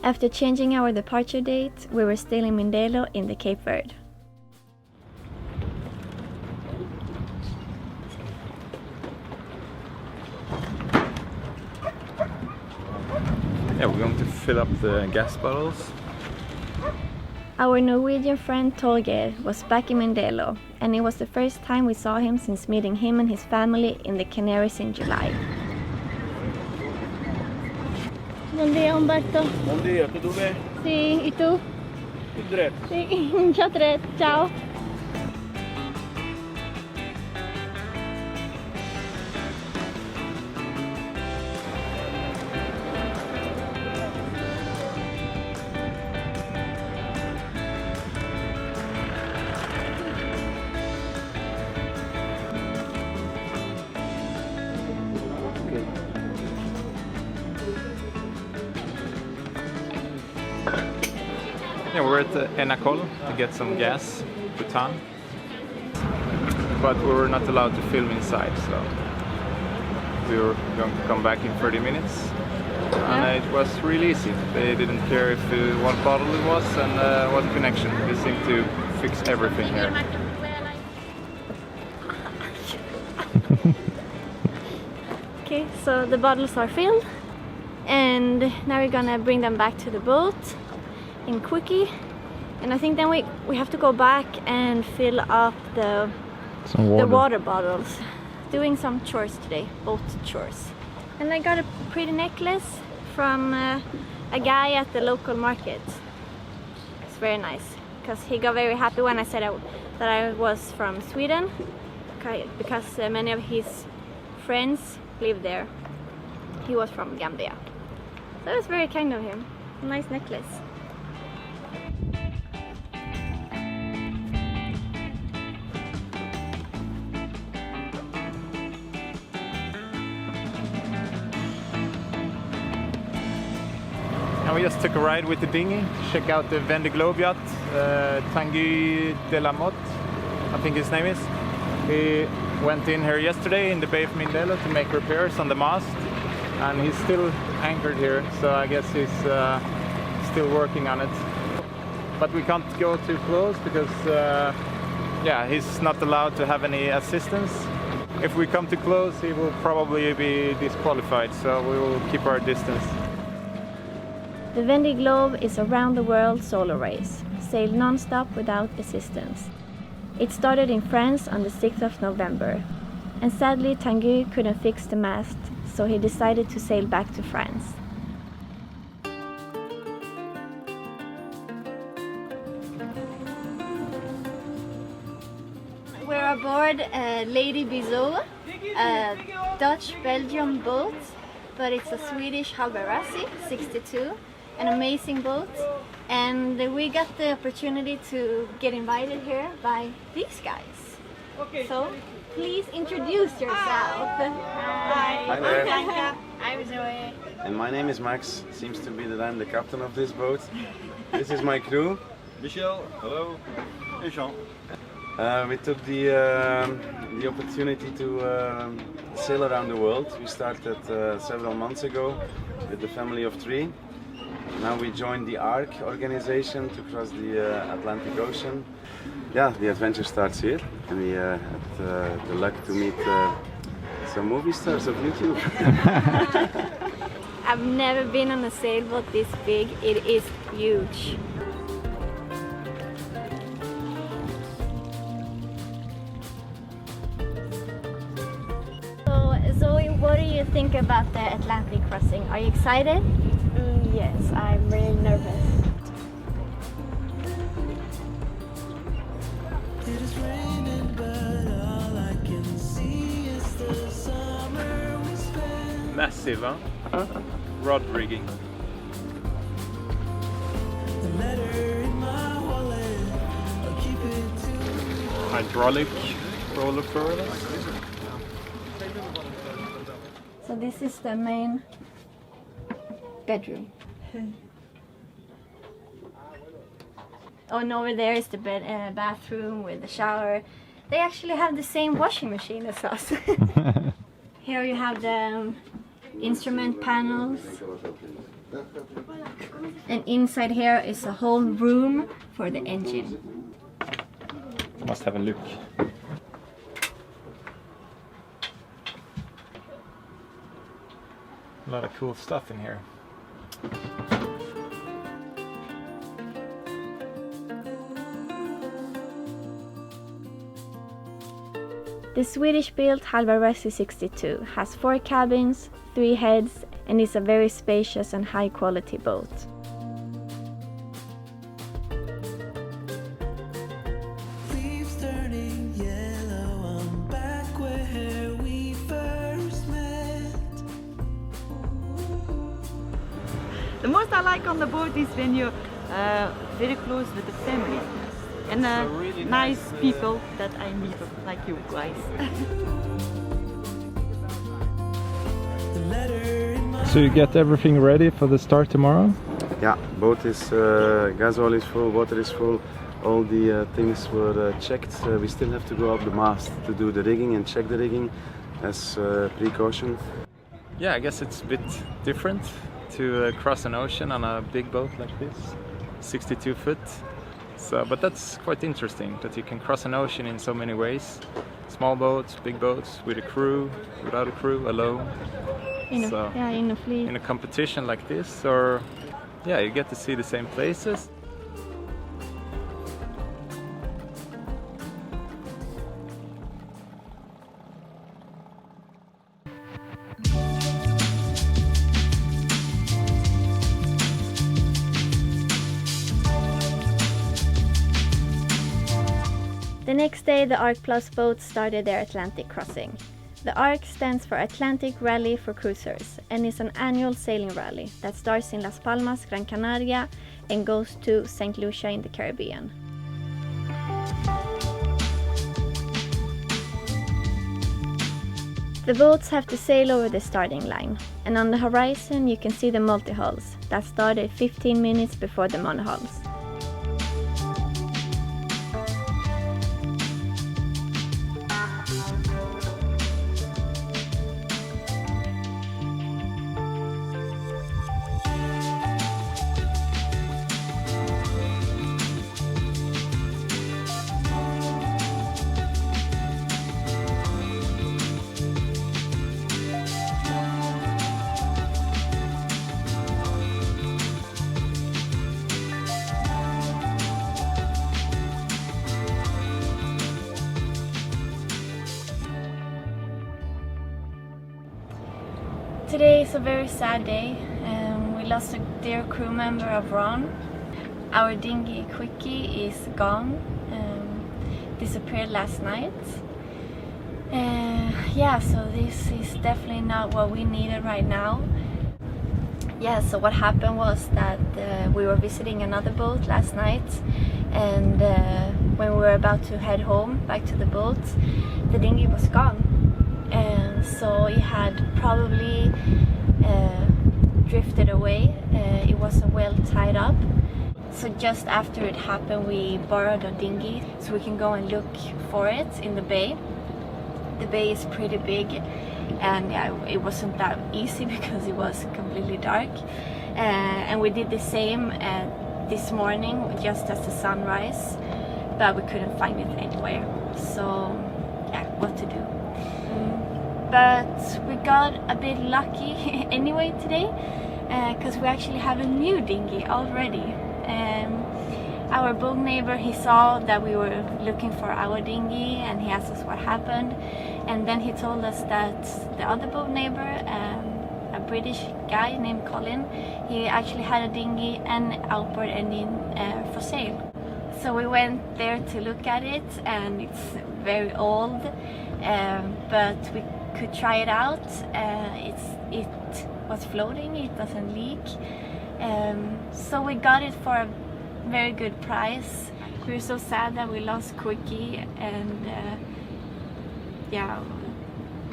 After changing our departure date, we were still in Mindelo in the Cape Verde. Yeah, we're going to fill up the gas bottles. Our Norwegian friend Torgeir was back in Mindelo, and it was the first time we saw him since meeting him and his family in the Canaries in July. Buen día, Humberto. Buen día, ¿todo bien? Sí, ¿y tú? Direto. Sí, yo tres, chao. Yeah, we're at the Enacol to get some gas, butan. But we were not allowed to film inside, so we were going to come back in 30 minutes. And it was really easy. They didn't care if what bottle it was and what connection. They seemed to fix everything here. Okay, so the bottles are filled, and now we're gonna bring them back to the boat in quickie, and I think then we have to go back and fill up the water bottles. Doing some chores today, boat chores. And I got a pretty necklace from a guy at the local market. It's very nice, because he got very happy when I said that I was from Sweden, because many of his friends live there. He was from Gambia. So it was very kind of him. A nice necklace. And we just took a ride with the dinghy to check out the Vendée Globe yacht, Tanguy de la Motte, I think his name is. He went in here yesterday in the Bay of Mindelo to make repairs on the mast, and he's still anchored here, so I guess he's still working on it. But we can't go too close because yeah, he's not allowed to have any assistance. If we come too close, he will probably be disqualified, so we will keep our distance. The Vendée Globe is a round-the-world solo race, sailed non-stop without assistance. It started in France on the 6th of November, and sadly Tanguy couldn't fix the mast, so he decided to sail back to France. We're aboard Lady Beason, a Dutch-Belgian boat, but it's a Swedish Haberasi 62, an amazing boat, and we got the opportunity to get invited here by these guys. So please introduce yourself. Hi. Hi there. I'm Zoe. And my name is Max. Seems to be that I'm the captain of this boat. This is my crew. Michel, hello. And Jean. We took the opportunity to sail around the world. We started several months ago with the family of 3. Now we joined the ARC organization to cross the Atlantic Ocean. Yeah, the adventure starts here, and we had the luck to meet some movie stars of YouTube. I've never been on a sailboat this big. It is huge. So Zoe, what do you think about the Atlantic crossing? Are you excited? Yes, I'm really nervous. Massive, huh? Rod rigging. Hydraulic roller furless. So this is the main bedroom. Oh, and over there is the bathroom with the shower. They actually have the same washing machine as us. Here you have the instrument panels. And inside here is a whole room for the engine. Must have a look. A lot of cool stuff in here. The Swedish-built Halvaresi 62 has 4 cabins, 3 heads, and is a very spacious and high-quality boat. Leaves turning yellow, I'm back where we first met. The most I like on the boat is when you're very close with the family and really nice nice, people that I meet, like you guys. The letter in my So you get everything ready for the start tomorrow? Yeah, boat is gas oil is full, water is full. All the things were checked. We still have to go up the mast to do the rigging and check the rigging as precaution. Yeah, I guess it's a bit different to cross an ocean on a big boat like this, 62 foot. So, but that's quite interesting that you can cross an ocean in so many ways. Small boats, big boats, with a crew, without a crew, alone. In a, So, yeah, in a fleet. in a competition like this, or yeah, you get to see the same places. The next day, the ARC Plus boats started their Atlantic crossing. The ARC stands for Atlantic Rally for Cruisers and is an annual sailing rally that starts in Las Palmas, Gran Canaria and goes to St. Lucia in the Caribbean. The boats have to sail over the starting line, and on the horizon you can see the multi-hulls that started 15 minutes before the monohulls. Today is a very sad day. We lost a dear crew member of Ron. Our dinghy Quickie is gone, disappeared last night. Yeah, so this is definitely not what we needed right now. Yeah, so what happened was that we were visiting another boat last night, and when we were about to head home back to the boat, the dinghy was gone. And so it had probably drifted away. It wasn't well tied up. So just after it happened, we borrowed a dinghy so we can go and look for it in the bay. The bay is pretty big, and yeah, it wasn't that easy because it was completely dark. And we did the same this morning just as the sunrise, but we couldn't find it anywhere. So yeah, what to do? But we got a bit lucky anyway today, because we actually have a new dinghy already. Our boat neighbor, he saw that we were looking for our dinghy, and he asked us what happened, and then he told us that the other boat neighbor, a British guy named Colin, he actually had a dinghy and outboard engine for sale. So we went there to look at it, and it's very old, but we could try it out. It was floating, it doesn't leak, so we got it for a very good price. We were so sad that we lost Quickie, and yeah,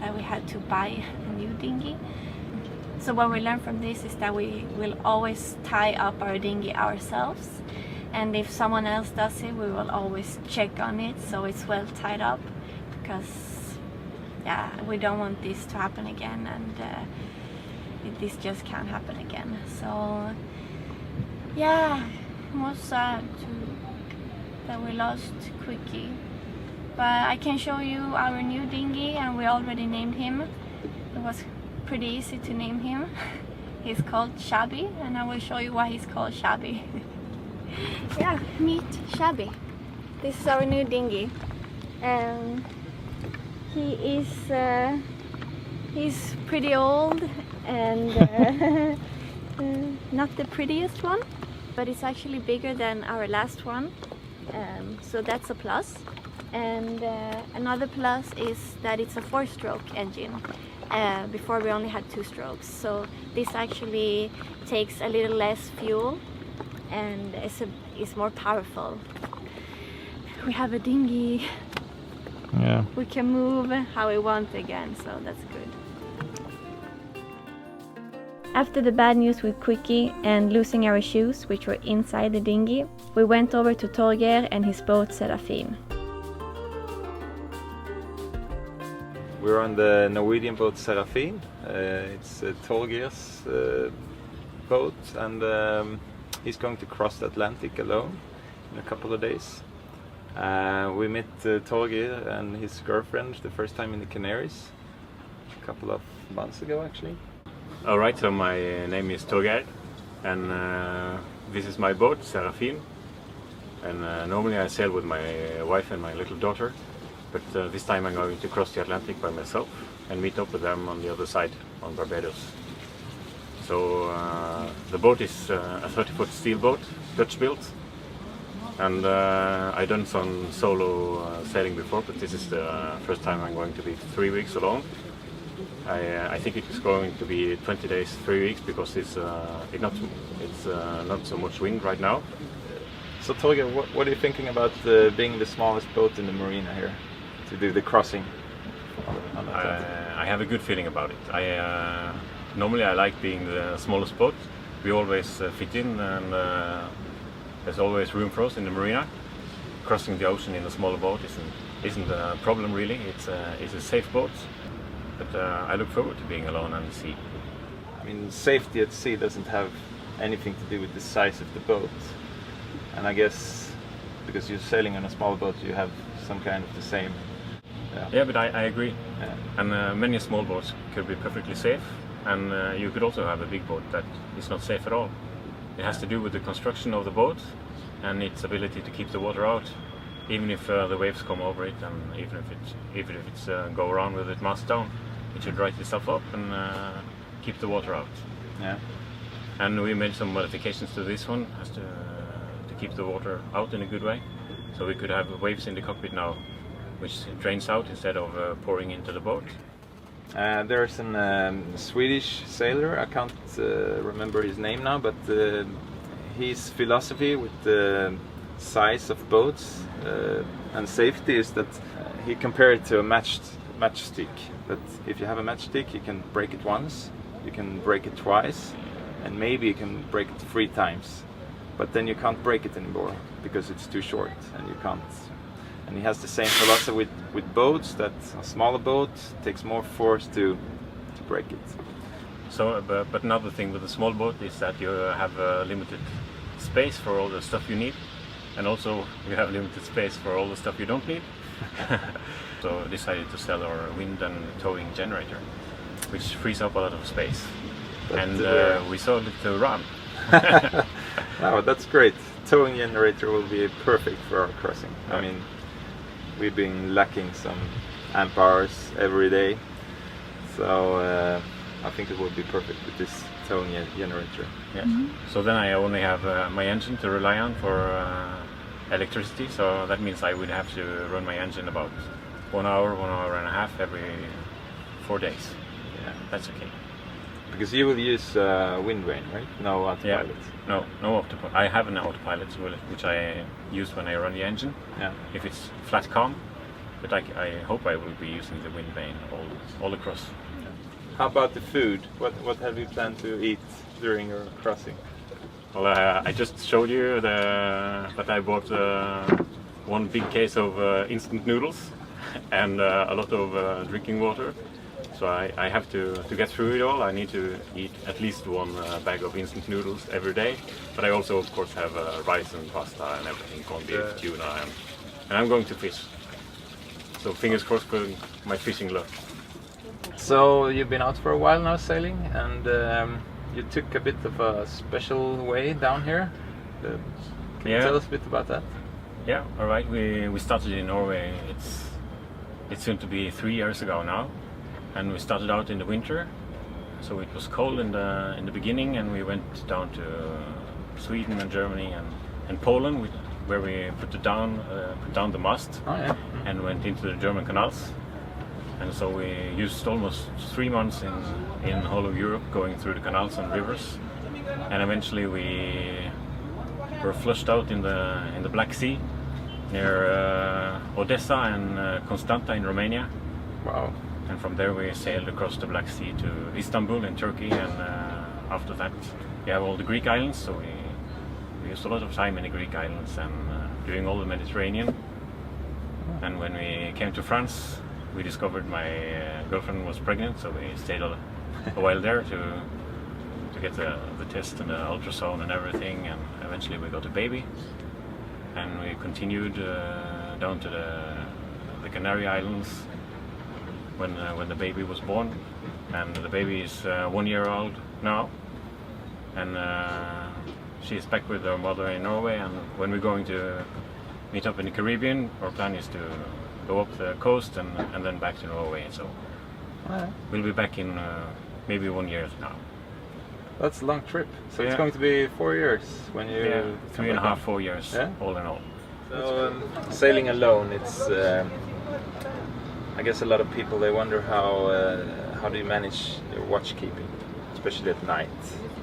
that we had to buy a new dinghy. So what we learned from this is that we will always tie up our dinghy ourselves, and if someone else does it, we will always check on it so it's well tied up, because yeah, we don't want this to happen again. And this just can't happen again. So yeah, it was sad that we lost Quickie. But I can show you our new dinghy, and we already named him. It was pretty easy to name him. He's called Shabby, and I will show you why he's called Shabby. Yeah, meet Shabby. This is our new dinghy. He's pretty old and not the prettiest one, but it's actually bigger than our last one, so that's a plus. And another plus is that it's a 4-stroke engine. Before we only had 2 strokes, so this actually takes a little less fuel and is more powerful. We have a dinghy. Yeah. We can move how we want again, so that's good. After the bad news with Quickie and losing our shoes, which were inside the dinghy, we went over to Torgeir and his boat Seraphim. We're on the Norwegian boat Seraphim. It's Torgeir's boat, and he's going to cross the Atlantic alone in a couple of days. We met Torgeir and his girlfriend the first time in the Canaries a couple of months ago, actually. Alright, so my name is Torgeir, and this is my boat, Seraphim. And normally I sail with my wife and my little daughter, but this time I'm going to cross the Atlantic by myself and meet up with them on the other side, on Barbados. So the boat is a 30-foot steel boat, Dutch built, and I've done some solo sailing before, but this is the first time I'm going to be 3 weeks alone. I think it's going to be 20 days, 3 weeks, because it's not so much wind right now. So Torgeir, what are you thinking about being the smallest boat in the marina here to do the crossing on the Atlantic? I have a good feeling about it. Normally I like being the smallest boat. We always fit in, and there's always room for us in the marina. Crossing the ocean in a smaller boat isn't a problem really. It's a safe boat, but I look forward to being alone on the sea. I mean, safety at sea doesn't have anything to do with the size of the boat. And I guess because you're sailing on a small boat, you have some kind of the same. Yeah, but I agree. Yeah. And many small boats could be perfectly safe, and you could also have a big boat that is not safe at all. It has to do with the construction of the boat and its ability to keep the water out, even if the waves come over it, and even if it's go around with it mast down, it should right itself up and keep the water out. Yeah. And we made some modifications to this one as to keep the water out in a good way. So we could have waves in the cockpit now, which drains out instead of pouring into the boat. There's a Swedish sailor, I can't remember his name now, but his philosophy with the size of boats and safety is that he compared it to a matchstick. That if you have a matchstick, you can break it once, you can break it twice, and maybe you can break it 3 times. But then you can't break it anymore because it's too short, and you can't. And he has the same philosophy with boats, that a smaller boat takes more force to break it. So, but another thing with a small boat is that you have limited space for all the stuff you need, and also you have limited space for all the stuff you don't need. So decided to sell our wind and towing generator, which frees up a lot of space. But and we sold it to Ram. Wow, that's great. Towing generator will be perfect for our crossing. I mean, we've been lacking some amp hours every day, so I think it will be perfect with this towing generator. Yes. So then I only have my engine to rely on for electricity, so that means I would have to run my engine about 1 hour, 1 hour and a half every 4 days. Yeah. That's okay. Because you will use wind vane, right? No autopilot. Yeah. No autopilot. I have an autopilot which I use when I run the engine. Yeah. If it's flat calm, but I hope I will be using the wind vane all across. How about the food? What have you planned to eat during your crossing? Well, I just showed you that I bought 1 big case of instant noodles and a lot of drinking water. So So I have to get through it all. I need to eat at least one bag of instant noodles every day. But I also, of course, have rice and pasta and everything, corned beef, tuna, and I'm going to fish. So fingers crossed for my fishing luck. So you've been out for a while now sailing, and you took a bit of a special way down here. Can you tell us a bit about that? Yeah, all right. We started in Norway. It's soon to be 3 years ago now, and we started out in the winter. So it was cold in the beginning, and we went down to Sweden and Germany and Poland, where we put down the mast and went into the German canals. And so we used almost 3 months in the whole of Europe, going through the canals and rivers, and eventually we were flushed out in the Black Sea near Odessa and Constanta in Romania. Wow! And from there we sailed across the Black Sea to Istanbul in Turkey, and after that we have all the Greek islands. So we used a lot of time in the Greek islands and doing all the Mediterranean. And when we came to France, we discovered my girlfriend was pregnant, so we stayed a while there to get the test and the ultrasound and everything, and eventually we got a baby. And we continued down to the Canary Islands when the baby was born, and the baby is 1 year old now, and she's back with her mother in Norway. And when we're going to meet up in the Caribbean, our plan is to go up the coast and then back to Norway. So we'll be back in maybe 1 year now. That's a long trip. So it's going to be 4 years when you 3.5, 4 years, all in all. So sailing alone, it's I guess a lot of people, they wonder how do you manage your watch keeping, especially at night.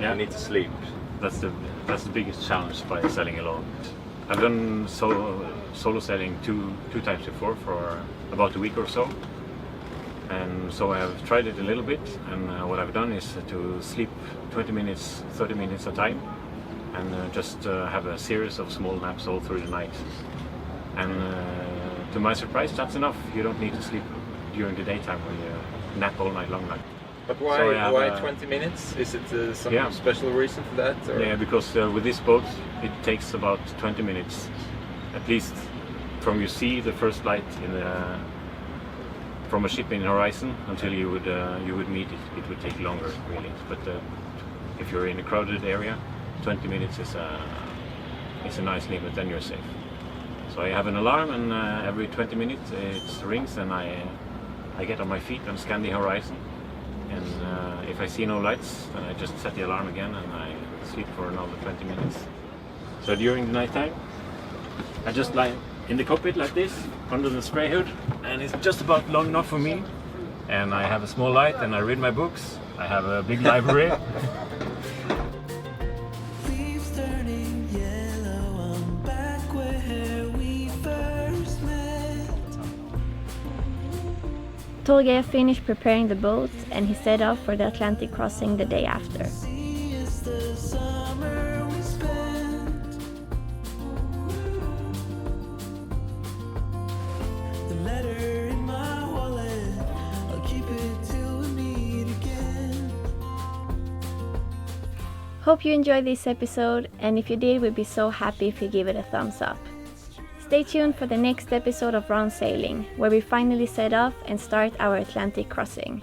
You need to sleep. That's the biggest challenge by sailing alone. I've done solo sailing two times before for about a week or so, and so I have tried it a little bit. And what I've done is to sleep 20 minutes, 30 minutes at a time, and just have a series of small naps all through the night. And to my surprise, that's enough. You don't need to sleep during the daytime when you nap all night long. But why 20 minutes? Is it some special reason for that? Or? Yeah, because with this boat it takes about 20 minutes at least from you see the first light from a ship in the horizon until you would meet it. It would take longer really, but if you're in a crowded area, 20 minutes is a nice limit, then you're safe. So I have an alarm, and every 20 minutes it rings, and I get on my feet and scan the horizon. And if I see no lights, then I just set the alarm again and I sleep for another 20 minutes. So during the night time, I just lie in the cockpit like this, under the spray hood, and it's just about long enough for me. And I have a small light and I read my books. I have a big library. Leaves turning yellow, I'm back where we first met. Torgeir finished preparing the boat and he set off for the Atlantic crossing the day after. See, it's the summer we spent. The letter in my wallet, I'll keep it till we meet again. Hope you enjoyed this episode, and if you did, we'd be so happy if you give it a thumbs up. Stay tuned for the next episode of Round Sailing, where we finally set off and start our Atlantic crossing.